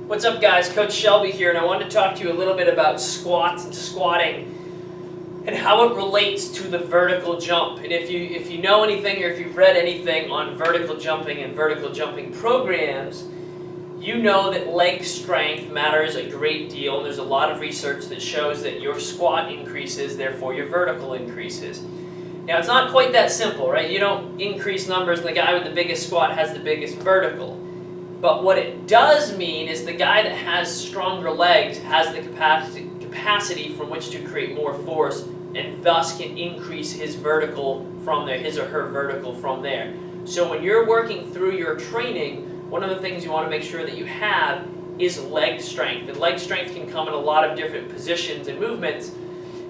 What's up, guys? Coach Shelby here, and I wanted to talk to you a little bit about squats and squatting and how it relates to the vertical jump. And if you know anything or if you've read anything on vertical jumping and vertical jumping programs, you know that leg strength matters a great deal, and there's a lot of research that shows that your squat increases, therefore your vertical increases. Now, it's not quite that simple, right? You don't increase numbers and the guy with the biggest squat has the biggest vertical. But what it does mean is the guy that has stronger legs has the capacity from which to create more force, and thus can increase his vertical from there, his or her vertical from there. So when you're working through your training, one of the things you want to make sure that you have is leg strength. And leg strength can come in a lot of different positions and movements.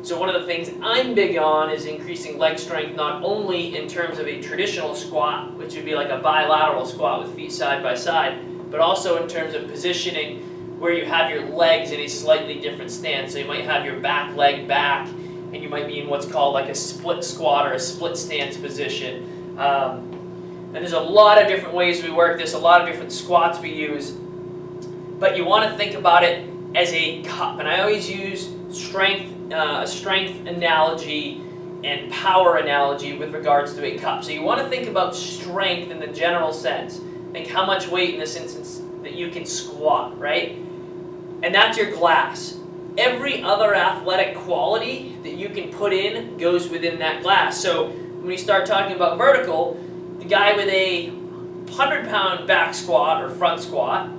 So one of the things I'm big on is increasing leg strength, not only in terms of a traditional squat, which would be like a bilateral squat with feet side by side, but also in terms of positioning where you have your legs in a slightly different stance. So you might have your back leg back, and you might be in what's called like a split squat or a split stance position. And there's a lot of different ways we work this, a lot of different squats we use, but you want to think about it as a cup. And I always use a strength analogy and power analogy with regards to a cup. So you want to think about strength in the general sense. Think how much weight in this instance that you can squat, right? And that's your glass. Every other athletic quality that you can put in goes within that glass. So when you start talking about vertical, the guy with a 100-pound back squat or front squat,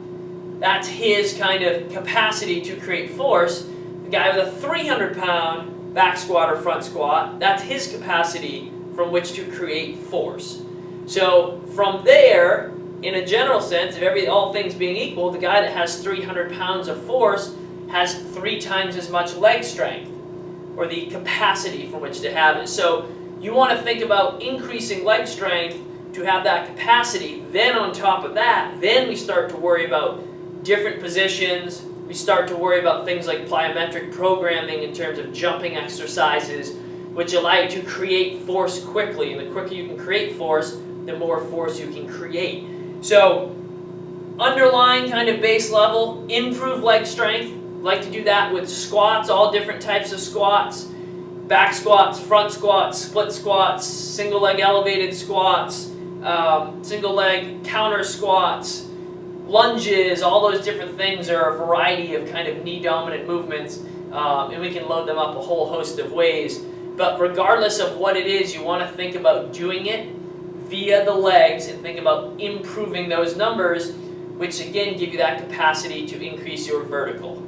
that's his kind of capacity to create force. The guy with a 300-pound back squat or front squat, that's his capacity from which to create force. So from there, in a general sense, if all things being equal, the guy that has 300 pounds of force has 3 times as much leg strength, or the capacity from which to have it. So you want to think about increasing leg strength to have that capacity. Then on top of that, then we start to worry about different positions. We start to worry about things like plyometric programming in terms of jumping exercises, which allow you to create force quickly. And the quicker you can create force, the more force you can create. So underlying kind of base level, improve leg strength. Like to do that with squats, all different types of squats. Back squats, front squats, split squats, single leg elevated squats, single leg counter squats, lunges, all those different things are a variety of kind of knee dominant movements, and we can load them up a whole host of ways. But regardless of what it is, you want to think about doing it via the legs and think about improving those numbers, which again give you that capacity to increase your vertical.